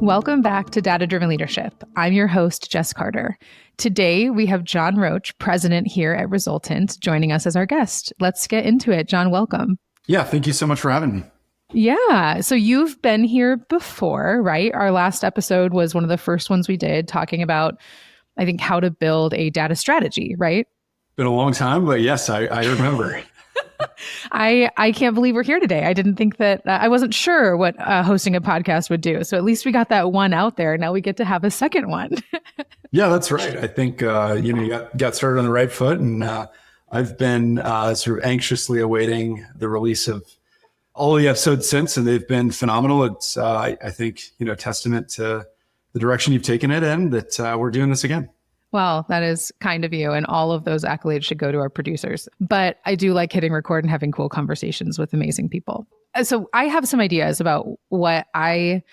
Welcome back to Data Driven Leadership. I'm your host, Jess Carter. Today, we have John Roach, president here at Resultant, joining us as our guest. Let's get into it. John, welcome. Yeah, thank you so much for having me. Yeah. So you've been here before, right? Our last episode was one of the first ones we did talking about, I think, how to build a data strategy, right? Been a long time, but yes, I remember. I can't believe we're here today. I didn't think that, I wasn't sure what hosting a podcast would do. So at least we got that one out there. Now we get to have a second one. Yeah, that's right. I think, you got started on the right foot, and I've been sort of anxiously awaiting the release of all the episodes since, and they've been phenomenal. It's, I think, testament to the direction you've taken it and that we're doing this again. Well, that is kind of you, and all of those accolades should go to our producers. But I do like hitting record and having cool conversations with amazing people. So I have some ideas about what I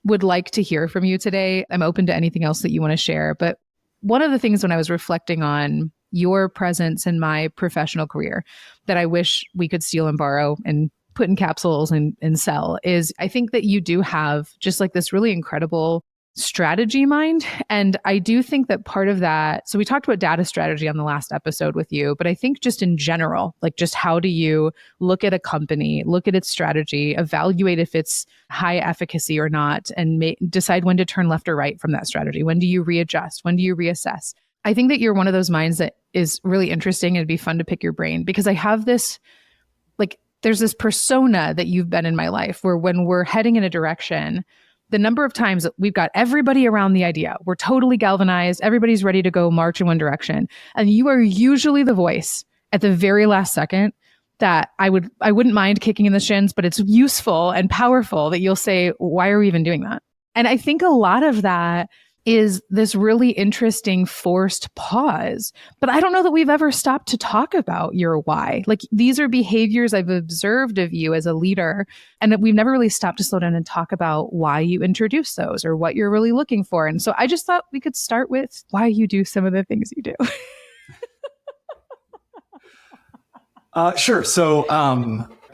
would like to hear from you today. I'm open to anything else that you want to share. But one of the things when I was reflecting on your presence in my professional career that I wish we could steal and borrow and put in capsules and sell is I think that you do have just like this really incredible strategy mind. And I do think that part of that, so we talked about data strategy on the last episode with you, but I think just in general, like just how do you look at a company, look at its strategy, evaluate if it's high efficacy or not, and decide when to turn left or right from that strategy. When do you readjust? When do you reassess? I think that you're one of those minds that is really interesting and it'd be fun to pick your brain because I have this, like, there's this persona that you've been in my life where when we're heading in a direction, the number of times that we've got everybody around the idea, we're totally galvanized, everybody's ready to go march in one direction. And you are usually the voice at the very last second that I wouldn't mind kicking in the shins, but it's useful and powerful that you'll say, why are we even doing that? And I think a lot of that is this really interesting forced pause. But I don't know that we've ever stopped to talk about your why. Like these are behaviors I've observed of you as a leader, and that we've never really stopped to slow down and talk about why you introduce those or what you're really looking for. And so I just thought we could start with why you do some of the things you do. Sure. So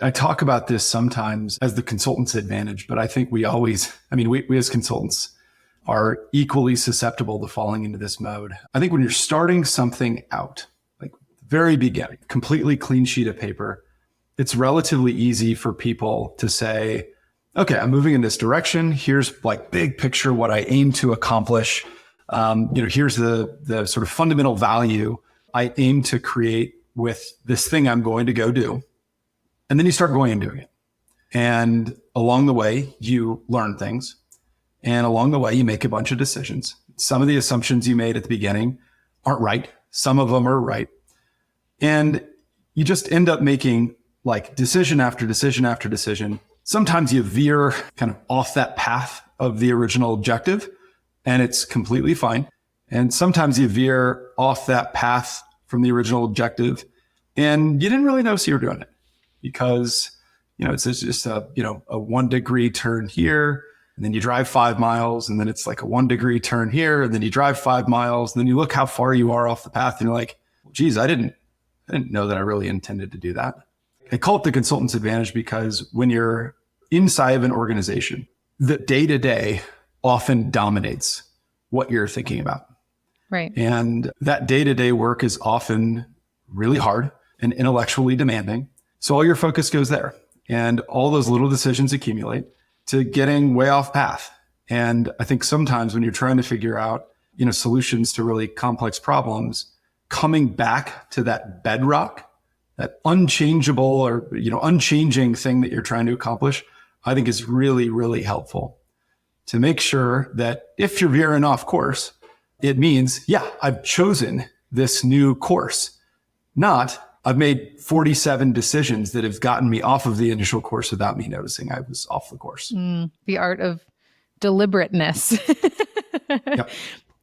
I talk about this sometimes as the consultant's advantage, but I think we as consultants are equally susceptible to falling into this mode. I think when you're starting something out, like very beginning, completely clean sheet of paper, it's relatively easy for people to say, okay, I'm moving in this direction. Here's like big picture, what I aim to accomplish. Here's the sort of fundamental value I aim to create with this thing I'm going to go do. And then you start going and doing it. And along the way, you learn things. And along the way, you make a bunch of decisions. Some of the assumptions you made at the beginning aren't right. Some of them are right. And you just end up making like decision after decision after decision. Sometimes you veer kind of off that path of the original objective, and it's completely fine. And sometimes you veer off that path from the original objective, and you didn't really notice you were doing it because, it's just a 1 degree turn here. And then you drive 5 miles, and then it's like a 1 degree turn here, and then you drive 5 miles, and then you look how far you are off the path, and you're like, well, geez, I didn't know that I really intended to do that. I call it the consultant's advantage because when you're inside of an organization, the day-to-day often dominates what you're thinking about. Right. And that day-to-day work is often really hard and intellectually demanding. So all your focus goes there, and all those little decisions accumulate to getting way off path. And I think sometimes when you're trying to figure out, solutions to really complex problems, coming back to that bedrock, that unchangeable or, unchanging thing that you're trying to accomplish, I think is really, really helpful to make sure that if you're veering off course, it means, yeah, I've chosen this new course, not I've made 47 decisions that have gotten me off of the initial course without me noticing I was off the course. The art of deliberateness. Yep.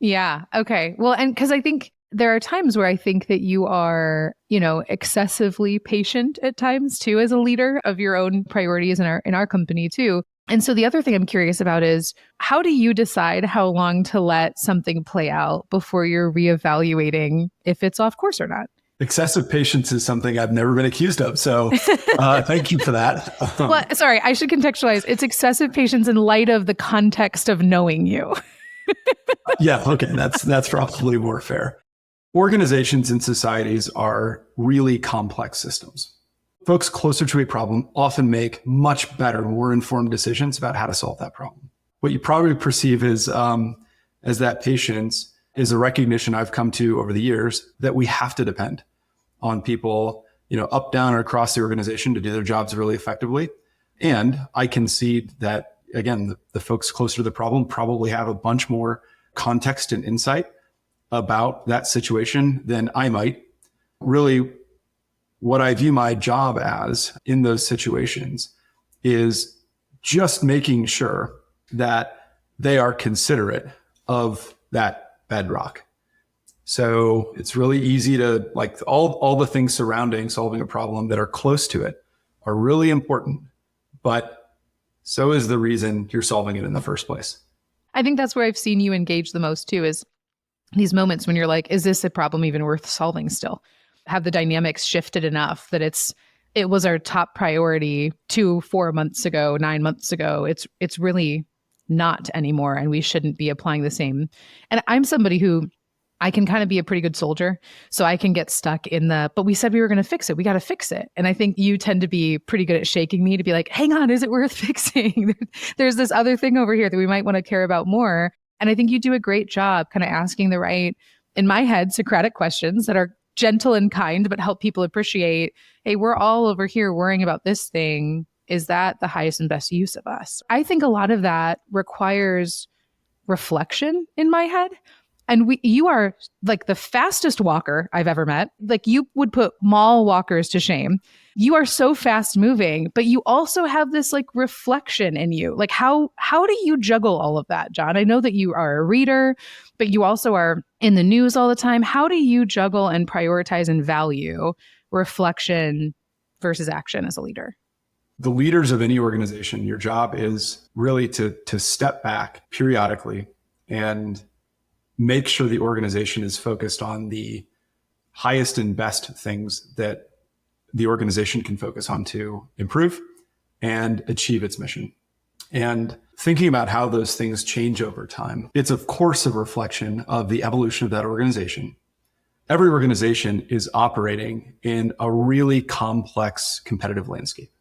Yeah. Okay. Well, and because I think there are times where I think that you are, excessively patient at times too, as a leader of your own priorities in our company too. And so the other thing I'm curious about is how do you decide how long to let something play out before you're reevaluating if it's off course or not? Excessive patience is something I've never been accused of. So thank you for that. Well, sorry, I should contextualize. It's excessive patience in light of the context of knowing you. Yeah, okay, that's probably more fair. Organizations and societies are really complex systems. Folks closer to a problem often make much better, more informed decisions about how to solve that problem. What you probably perceive as that patience is a recognition I've come to over the years that we have to depend on people, up, down, or across the organization to do their jobs really effectively. And I concede that, again, the folks closer to the problem probably have a bunch more context and insight about that situation than I might. Really, what I view my job as in those situations is just making sure that they are considerate of that bedrock. So it's really easy to, like, all the things surrounding solving a problem that are close to it are really important, but so is the reason you're solving it in the first place. I think that's where I've seen you engage the most too, is these moments when you're like, is this a problem even worth solving still? Have the dynamics shifted enough that it was our top priority 4 months ago, 9 months ago. It's really not anymore, and we shouldn't be applying the same. And I'm somebody who I can kind of be a pretty good soldier. So I can get stuck in but we said we were going to fix it. We got to fix it. And I think you tend to be pretty good at shaking me to be like, hang on, is it worth fixing? There's this other thing over here that we might want to care about more. And I think you do a great job kind of asking the right, in my head, Socratic questions that are gentle and kind, but help people appreciate, hey, we're all over here worrying about this thing. Is that the highest and best use of us? I think a lot of that requires reflection in my head. And you are like the fastest walker I've ever met. Like, you would put mall walkers to shame. You are so fast moving, but you also have this like reflection in you. Like, how do you juggle all of that, John? I know that you are a reader, but you also are in the news all the time. How do you juggle and prioritize and value reflection versus action as a leader? The leaders of any organization, your job is really to step back periodically and make sure the organization is focused on the highest and best things that the organization can focus on to improve and achieve its mission. And thinking about how those things change over time, it's of course a reflection of the evolution of that organization. Every organization is operating in a really complex competitive landscape.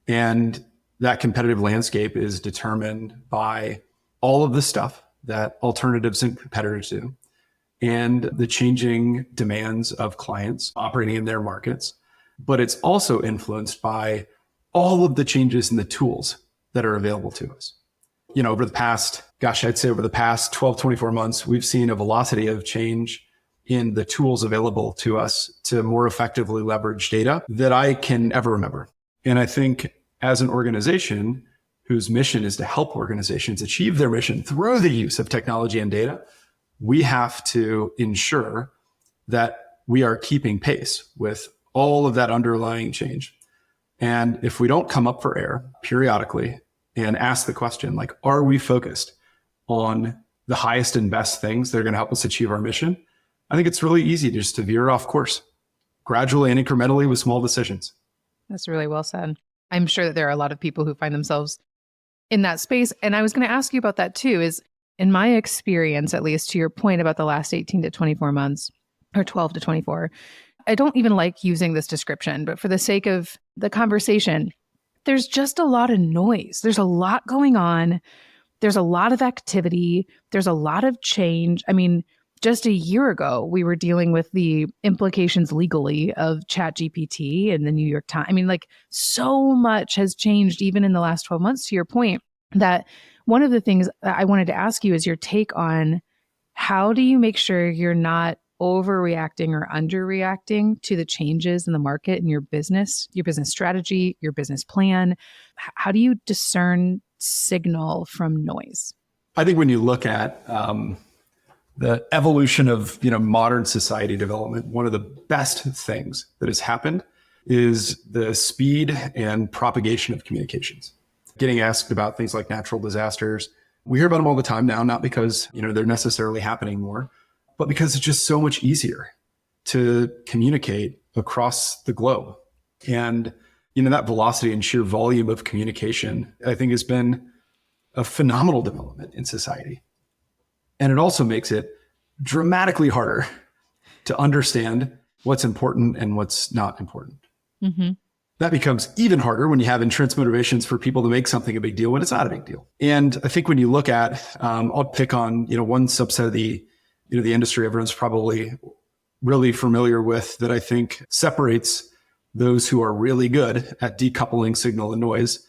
And that competitive landscape is determined by all of the stuff that alternatives and competitors do, and the changing demands of clients operating in their markets. But it's also influenced by all of the changes in the tools that are available to us. Over the past 12, 24 months, we've seen a velocity of change in the tools available to us to more effectively leverage data that I can ever remember. And I think as an organization whose mission is to help organizations achieve their mission through the use of technology and data, we have to ensure that we are keeping pace with all of that underlying change. And if we don't come up for air periodically and ask the question, like, are we focused on the highest and best things that are going to help us achieve our mission? I think it's really easy just to veer off course gradually and incrementally with small decisions. That's really well said. I'm sure that there are a lot of people who find themselves in that space. And I was going to ask you about that too, is in my experience, at least to your point about the last 18 to 24 months or 12 to 24, I don't even like using this description, but for the sake of the conversation, there's just a lot of noise. There's a lot going on. There's a lot of activity. There's a lot of change. I mean, just a year ago, we were dealing with the implications legally of ChatGPT and the New York Times. I mean, like, so much has changed even in the last 12 months, to your point, that one of the things that I wanted to ask you is your take on how do you make sure you're not overreacting or underreacting to the changes in the market in your business strategy, your business plan? How do you discern signal from noise? I think when you look at the evolution of modern society development, one of the best things that has happened is the speed and propagation of communications. Getting asked about things like natural disasters, we hear about them all the time now, not because they're necessarily happening more, but because it's just so much easier to communicate across the globe. And, that velocity and sheer volume of communication, I think, has been a phenomenal development in society. And it also makes it dramatically harder to understand what's important and what's not important. Mm-hmm. That becomes even harder when you have intrinsic motivations for people to make something a big deal when it's not a big deal. And I think when you look at, I'll pick on, one subset of the industry everyone's probably really familiar with that I think separates those who are really good at decoupling signal and noise.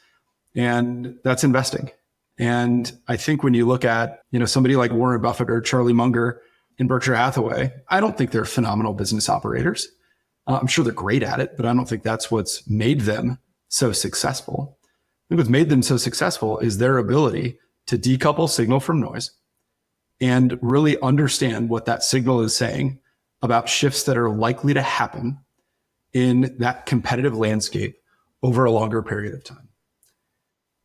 And that's investing. And I think when you look at, somebody like Warren Buffett or Charlie Munger in Berkshire Hathaway, I don't think they're phenomenal business operators. I'm sure they're great at it, but I don't think that's what's made them so successful. I think what's made them so successful is their ability to decouple signal from noise and really understand what that signal is saying about shifts that are likely to happen in that competitive landscape over a longer period of time.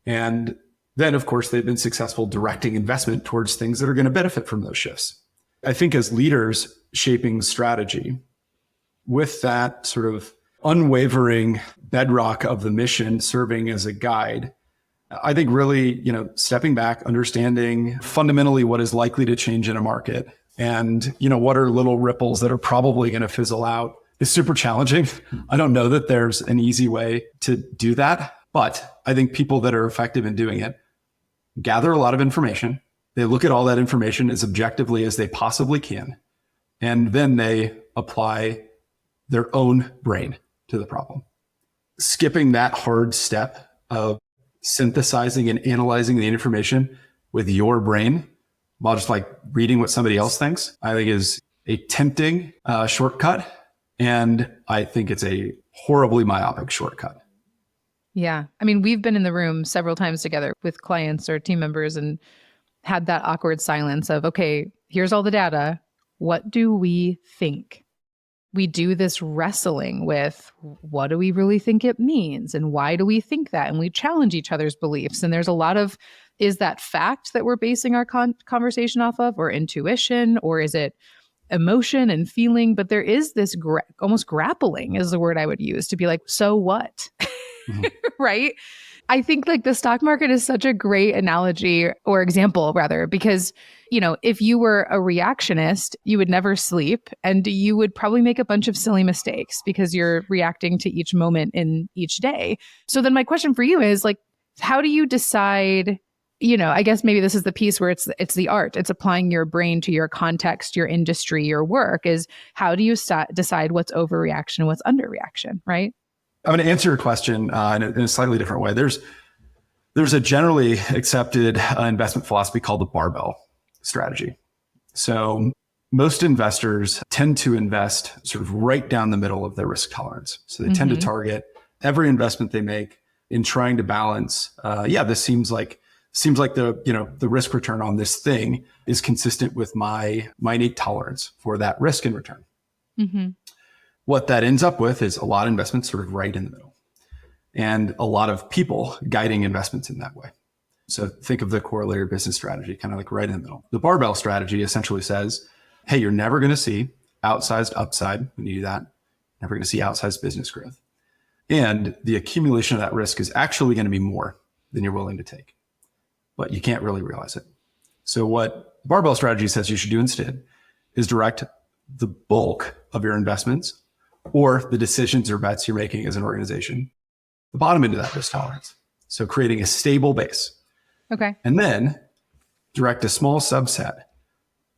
And then, of course, they've been successful directing investment towards things that are going to benefit from those shifts. I think as leaders shaping strategy, with that sort of unwavering bedrock of the mission serving as a guide, I think really, stepping back, understanding fundamentally what is likely to change in a market and, what are little ripples that are probably going to fizzle out is super challenging. I don't know that there's an easy way to do that, but I think people that are effective in doing it gather a lot of information. They look at all that information as objectively as they possibly can, and then they apply their own brain to the problem. Skipping that hard step of synthesizing and analyzing the information with your brain while just like reading what somebody else thinks, I think is a tempting shortcut. And I think it's a horribly myopic shortcut. Yeah. I mean, we've been in the room several times together with clients or team members and had that awkward silence of, okay, here's all the data. What do we think? We do this wrestling with what do we really think it means and why do we think that? And we challenge each other's beliefs. And there's a lot of, is that fact that we're basing our conversation off of, or intuition, or is it emotion and feeling? But there is this almost grappling is the word I would use to be like, so what? Mm-hmm. Right? I think like the stock market is such a great analogy or example rather, because, if you were a reactionist, you would never sleep and you would probably make a bunch of silly mistakes because you're reacting to each moment in each day. So then my question for you is like, how do you decide, I guess maybe this is the piece where it's the art, it's applying your brain to your context, your industry, your work, is how do you decide what's overreaction and what's underreaction, right? I'm going to answer your question in a slightly different way. There's a generally accepted investment philosophy called the barbell strategy. So most investors tend to invest sort of right down the middle of their risk tolerance. So they tend to target every investment they make in trying to balance. This seems like the risk return on this thing is consistent with my innate tolerance for that risk and return. Mm-hmm. What that ends up with is a lot of investments sort of right in the middle and a lot of people guiding investments in that way. So think of the corollary business strategy, kind of like right in the middle. The barbell strategy essentially says, hey, you're never going to see outsized upside when you do that. Never going to see outsized business growth. And the accumulation of that risk is actually going to be more than you're willing to take, but you can't really realize it. So what the barbell strategy says you should do instead is direct the bulk of your investments or the decisions or bets you're making as an organization, the bottom end of that risk tolerance. So creating a stable base. Okay. And then direct a small subset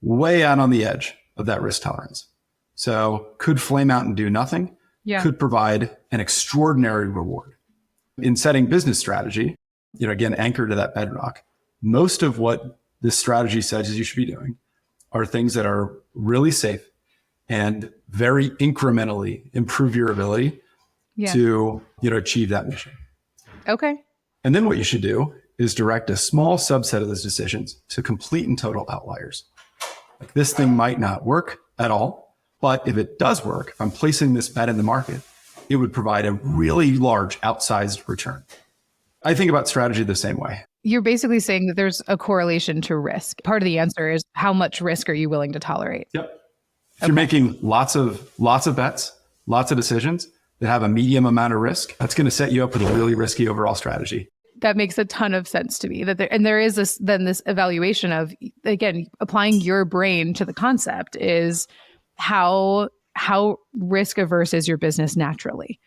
way out on the edge of that risk tolerance. So could flame out and do nothing, could provide an extraordinary reward. In setting business strategy, again, anchored to that bedrock, most of what this strategy says is you should be doing are things that are really safe and very incrementally improve your ability to, achieve that mission. Okay. And then what you should do is direct a small subset of those decisions to complete and total outliers. Like this thing might not work at all, but if it does work, if I'm placing this bet in the market, it would provide a really large outsized return. I think about strategy the same way. You're basically saying that there's a correlation to risk. Part of the answer is how much risk are you willing to tolerate? Yep. If you're making lots of bets, lots of decisions that have a medium amount of risk, that's going to set you up with a really risky overall strategy. That makes a ton of sense to me. There is this evaluation of, again, applying your brain to the concept is how risk averse is your business naturally,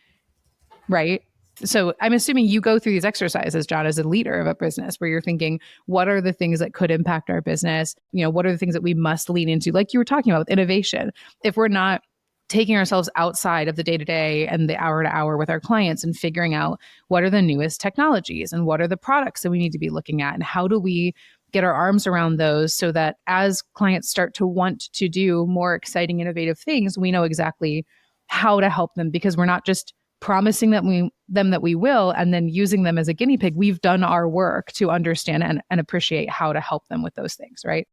right? So I'm assuming you go through these exercises, John, as a leader of a business where you're thinking, what are the things that could impact our business? What are the things that we must lean into? Like you were talking about with innovation. If we're not taking ourselves outside of the day-to-day and the hour-to-hour with our clients and figuring out what are the newest technologies and what are the products that we need to be looking at and how do we get our arms around those so that as clients start to want to do more exciting, innovative things, we know exactly how to help them, because we're not just promising that we will and then using them as a guinea pig. We've done our work to understand and appreciate how to help them with those things, right?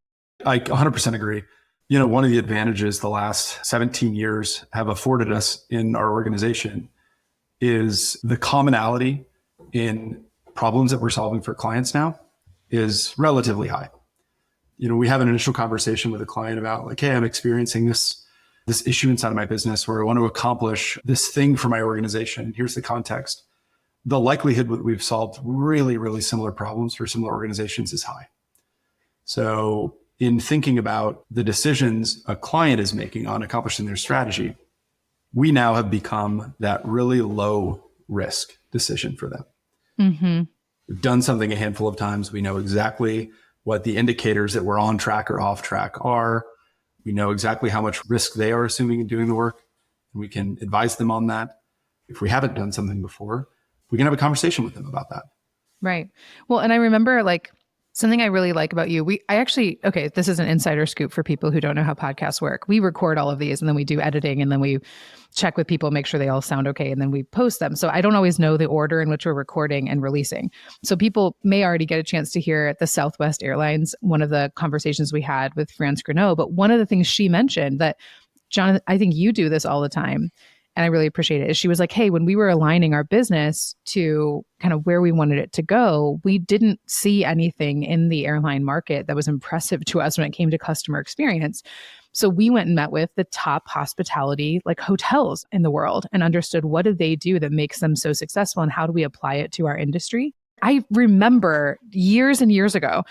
I 100% agree. One of the advantages the last 17 years have afforded us in our organization is the commonality in problems that we're solving for clients now is relatively high. We have an initial conversation with a client about like, hey, I'm experiencing this issue inside of my business where I want to accomplish this thing for my organization. Here's the context. The likelihood that we've solved really, really similar problems for similar organizations is high. So in thinking about the decisions a client is making on accomplishing their strategy, we now have become that really low risk decision for them. Mm-hmm. We've done something a handful of times. We know exactly what the indicators that we're on track or off track are. We know exactly how much risk they are assuming in doing the work. And we can advise them on that. If we haven't done something before, we can have a conversation with them about that. Right. Well, and I remember something I really like about you. This is an insider scoop for people who don't know how podcasts work. We record all of these and then we do editing and then we check with people, make sure they all sound okay, and then we post them. So I don't always know the order in which we're recording and releasing. So people may already get a chance to hear at the Southwest Airlines, one of the conversations we had with France Greneau. But one of the things she mentioned that, John, I think you do this all the time, and I really appreciate it, is she was like, hey, when we were aligning our business to kind of where we wanted it to go, we didn't see anything in the airline market that was impressive to us when it came to customer experience. So we went and met with the top hospitality hotels in the world and understood what did they do that makes them so successful and how do we apply it to our industry. I remember years and years ago,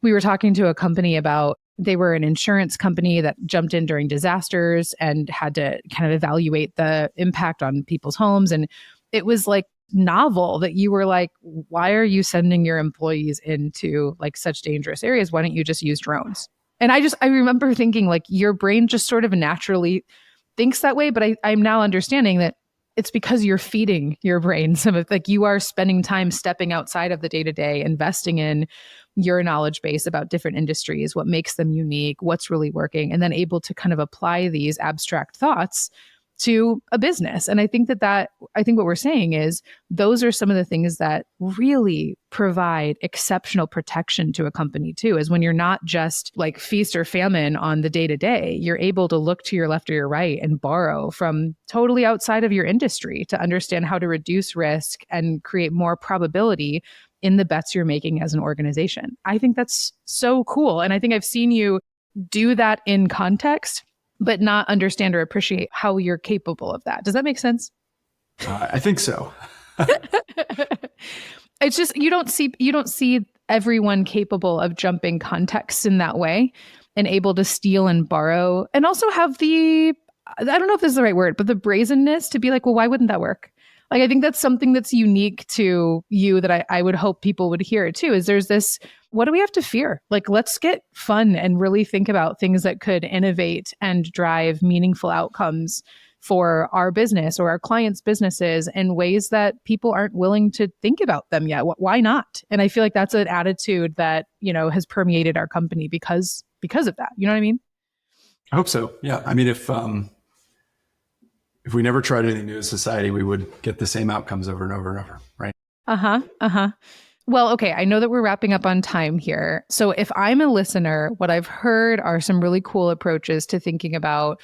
we were talking to a company about, they were an insurance company that jumped in during disasters and had to kind of evaluate the impact on people's homes. And it was novel that you were like, why are you sending your employees into such dangerous areas? Why don't you just use drones? And I remember thinking your brain just sort of naturally thinks that way. But I'm now understanding that it's because you're feeding your brain some of you are spending time stepping outside of the day-to-day, investing in your knowledge base about different industries, what makes them unique, what's really working, and then able to kind of apply these abstract thoughts to a business. And I think I think what we're saying is those are some of the things that really provide exceptional protection to a company too, is when you're not just feast or famine on the day to day, you're able to look to your left or your right and borrow from totally outside of your industry to understand how to reduce risk and create more probability in the bets you're making as an organization. I think that's so cool. And I think I've seen you do that in context, but not understand or appreciate how you're capable of that. Does that make sense? I think so. It's just, you don't see everyone capable of jumping contexts in that way and able to steal and borrow and also have I don't know if this is the right word, but the brazenness to be like, well, why wouldn't that work? I think that's something that's unique to you that I would hope people would hear too, is there's this, what do we have to fear? Let's get fun and really think about things that could innovate and drive meaningful outcomes for our business or our clients' businesses in ways that people aren't willing to think about them yet. Why not? And I feel like that's an attitude that, has permeated our company because of that. You know what I mean? I hope so. Yeah. I mean, if we never tried anything new in society, we would get the same outcomes over and over and over, right? Well, okay, I know that we're wrapping up on time here. So if I'm a listener, what I've heard are some really cool approaches to thinking about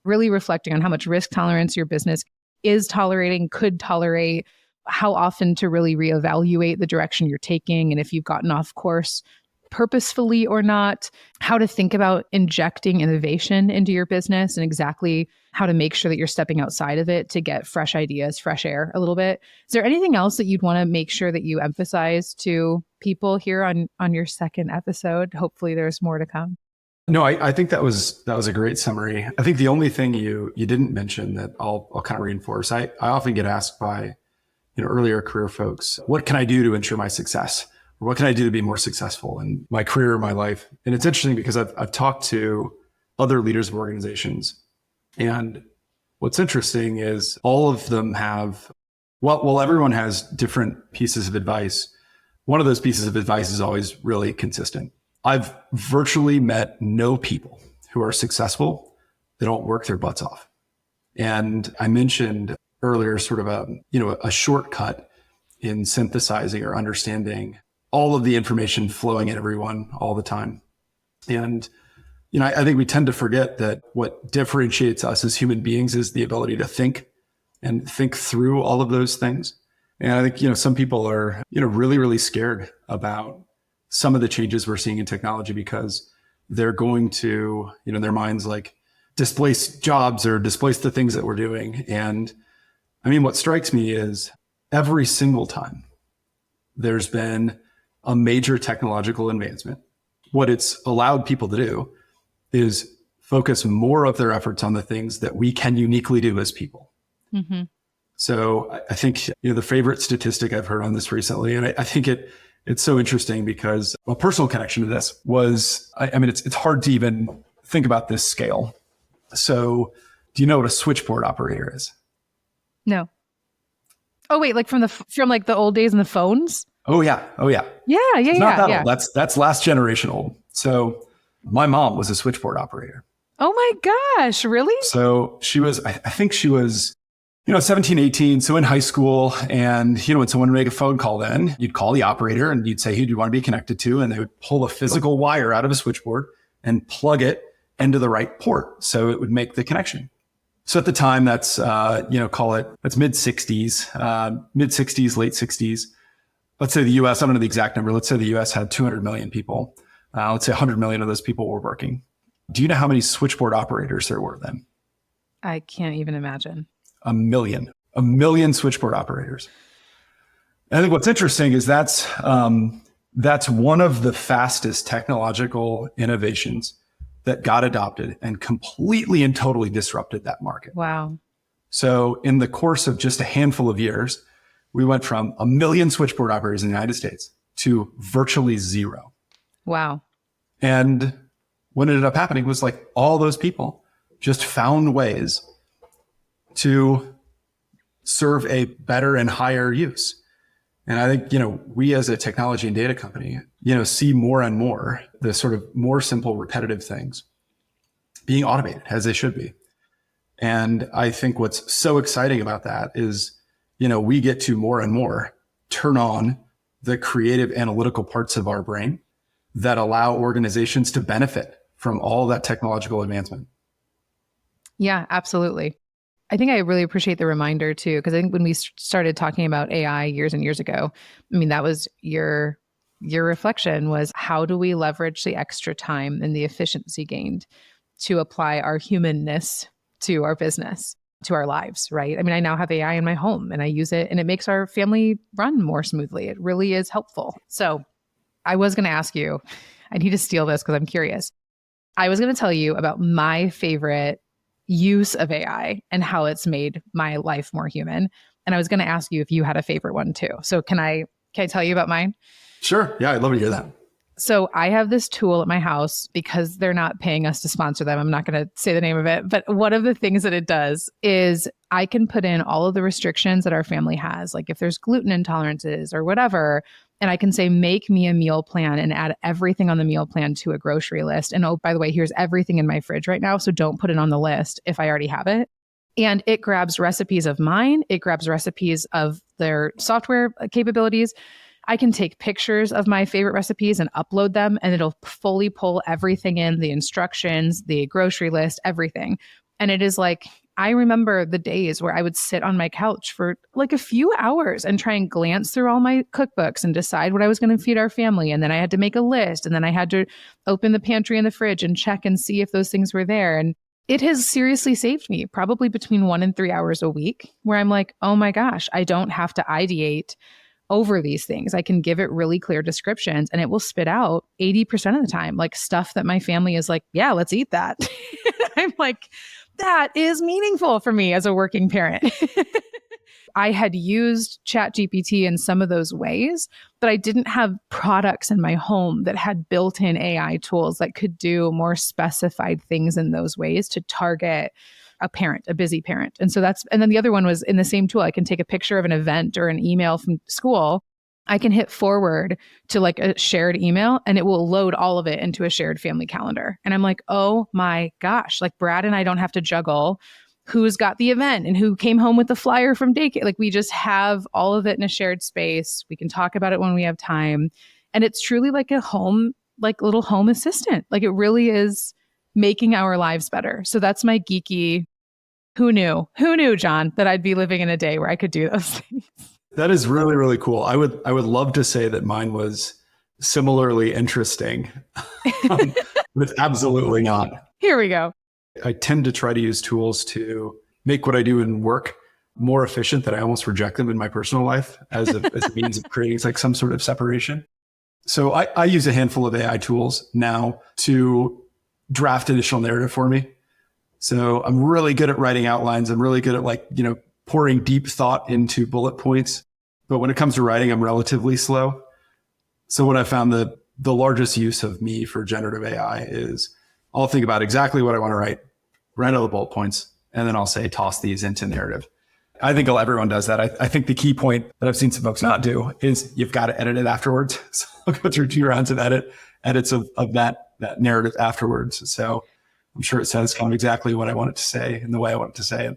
really reflecting on how much risk tolerance your business is tolerating, could tolerate, how often to really reevaluate the direction you're taking, and if you've gotten off course. purposefully or not, how to think about injecting innovation into your business and exactly how to make sure that you're stepping outside of it to get fresh ideas, fresh air a little bit. Is there anything else that you'd want to make sure that you emphasize to people here on your second episode? Hopefully there's more to come. No, I think that was a great summary. I think the only thing you didn't mention that I'll kind of reinforce, I often get asked by earlier career folks, what can I do to ensure my success? Or what can I do to be more successful in my career or my life? And it's interesting because I've talked to other leaders of organizations. And what's interesting is all of them have, well, everyone has different pieces of advice. One of those pieces of advice is always really consistent. I've virtually met no people who are successful that don't work their butts off. And I mentioned earlier sort of a shortcut in synthesizing or understanding all of the information flowing at everyone all the time. And, I think we tend to forget that what differentiates us as human beings is the ability to think and think through all of those things. And I think, some people are, really, really scared about some of the changes we're seeing in technology because they're going to, in their minds, like displace jobs or displace the things that we're doing. And I mean, what strikes me is every single time there's been a major technological advancement, what it's allowed people to do is focus more of their efforts on the things that we can uniquely do as people. Mm-hmm. So I think, the favorite statistic I've heard on this recently, and I think it's so interesting because a personal connection to this was, I mean, it's hard to even think about this scale. So do you know what a switchboard operator is? No. Oh, wait, like from like the old days in the phones? Oh yeah. Yeah. It's not that old. That's last generation old. So my mom was a switchboard operator. Oh my gosh, really? So she was, I think she was, 17, 18. So in high school, and, when someone would make a phone call, then you'd call the operator and you'd say, who do you want to be connected to? And they would pull a physical wire out of a switchboard and plug it into the right port. So it would make the connection. So at the time, that's, that's mid 60s, late 60s. Let's say the US, I don't know the exact number. Let's say the US had 200 million people. Let's say 100 million of those people were working. Do you know how many switchboard operators there were then? I can't even imagine. A million switchboard operators. I think what's interesting is that's one of the fastest technological innovations that got adopted and completely and totally disrupted that market. Wow. So in the course of just a handful of years, we went from 1 million switchboard operators in the United States to virtually zero. Wow. And what ended up happening was like all those people just found ways to serve a better and higher use. And I think, we as a technology and data company, see more and more the sort of more simple, repetitive things being automated as they should be. And I think what's so exciting about that is, we get to more and more turn on the creative analytical parts of our brain that allow organizations to benefit from all that technological advancement. Yeah, absolutely. I think I really appreciate the reminder too, because I think when we started talking about AI years and years ago, I mean, that was your reflection was how do we leverage the extra time and the efficiency gained to apply our humanness to our business, to our lives, right? I mean, I now have AI in my home and I use it and it makes our family run more smoothly. It really is helpful. So I was going to ask you, I need to steal this because I'm curious. I was going to tell you about my favorite use of AI and how it's made my life more human. And I was going to ask you if you had a favorite one too. So can I tell you about mine? Sure. Yeah, I'd love to hear that. So I have this tool at my house because they're not paying us to sponsor them. I'm not going to say the name of it, but one of the things that it does is I can put in all of the restrictions that our family has, like if there's gluten intolerances or whatever, and I can say, make me a meal plan and add everything on the meal plan to a grocery list. And oh, by the way, here's everything in my fridge right now. So don't put it on the list if I already have it. And it grabs recipes of mine. It grabs recipes of their software capabilities. I can take pictures of my favorite recipes and upload them, and it'll fully pull everything in, the instructions, the grocery list, everything. And it is like I remember the days where I would sit on my couch for like a few hours and try and glance through all my cookbooks and decide what I was going to feed our family. And then I had to make a list, and then I had to open the pantry and the fridge and check and see if those things were there. And it has seriously saved me probably between 1 and 3 hours a week, where I'm like, oh my gosh, I don't have to ideate over these things. I can give it really clear descriptions and it will spit out 80% of the time, like stuff that my family is like, yeah, let's eat that. I'm like, that is meaningful for me as a working parent. I had used ChatGPT in some of those ways, but I didn't have products in my home that had built-in AI tools that could do more specified things in those ways to target a parent, a busy parent. And then the other one was in the same tool. I can take a picture of an event or an email from school. I can hit forward to like a shared email and it will load all of it into a shared family calendar. And I'm like, oh my gosh, like Brad and I don't have to juggle who's got the event and who came home with the flyer from daycare. Like we just have all of it in a shared space. We can talk about it when we have time. And it's truly like a home, like little home assistant. Like it really is making our lives better. So that's my geeky, who knew, John, that I'd be living in a day where I could do those things. That is really, really cool. I would love to say that mine was similarly interesting, but it's absolutely not. Here we go. I tend to try to use tools to make what I do in work more efficient, that I almost reject them in my personal life as a means of creating like some sort of separation. So I use a handful of AI tools now to draft initial narrative for me. So I'm really good at writing outlines. I'm really good at pouring deep thought into bullet points. But when it comes to writing, I'm relatively slow. So what I found the largest use of me for generative AI is I'll think about exactly what I want to write out the bullet points, and then I'll say, toss these into narrative. I think everyone does that. I think the key point that I've seen some folks not do is you've got to edit it afterwards. So I'll go through 2 rounds of edits of that narrative afterwards. So I'm sure it says kind of exactly what I want it to say and the way I want it to say it.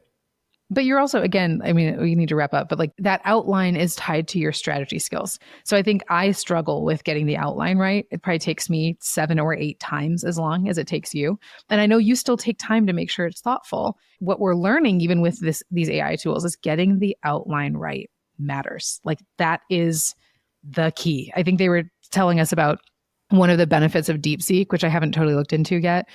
But you're also, again, I mean, we need to wrap up, but like that outline is tied to your strategy skills. So I think I struggle with getting the outline right. It probably takes me 7 or 8 times as long as it takes you. And I know you still take time to make sure it's thoughtful. What we're learning, even with these AI tools, is getting the outline right matters. Like that is the key. I think they were telling us about one of the benefits of DeepSeek, which I haven't totally looked into yet,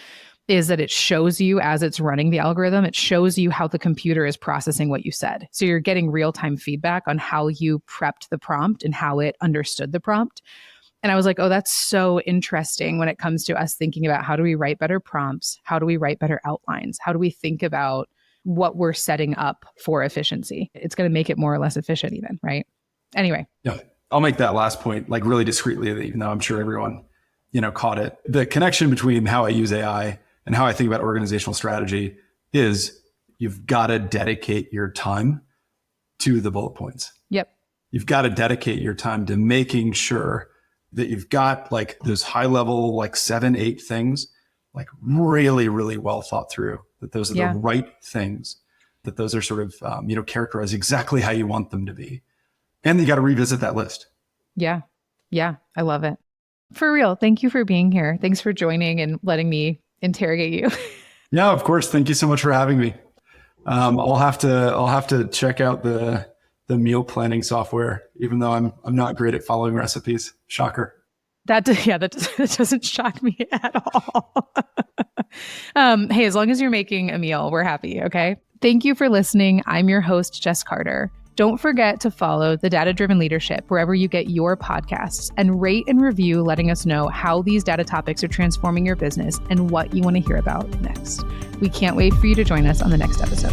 is that it shows you as it's running the algorithm, it shows you how the computer is processing what you said. So you're getting real-time feedback on how you prepped the prompt and how it understood the prompt. And I was like, oh, that's so interesting when it comes to us thinking about how do we write better prompts? How do we write better outlines? How do we think about what we're setting up for efficiency? It's going to make it more or less efficient even, right? Anyway. Yeah, I'll make that last point like really discreetly, even though I'm sure everyone, caught it. The connection between how I use AI and how I think about organizational strategy is you've got to dedicate your time to the bullet points. Yep. You've got to dedicate your time to making sure that you've got like those high level, like 7, 8 things, like really, really well thought through, that those are the right things, that those are sort of, characterized exactly how you want them to be. And you got to revisit that list. Yeah. Yeah. I love it. For real. Thank you for being here. Thanks for joining and letting me interrogate you. Yeah, of course. Thank you so much for having me. I'll have to check out the meal planning software, even though I'm not great at following recipes. Shocker. That doesn't shock me at all. Hey, as long as you're making a meal, we're happy. Okay. Thank you for listening. I'm your host, Jess Carter. Don't forget to follow The Data-Driven Leadership wherever you get your podcasts, and rate and review, letting us know how these data topics are transforming your business and what you want to hear about next. We can't wait for you to join us on the next episode.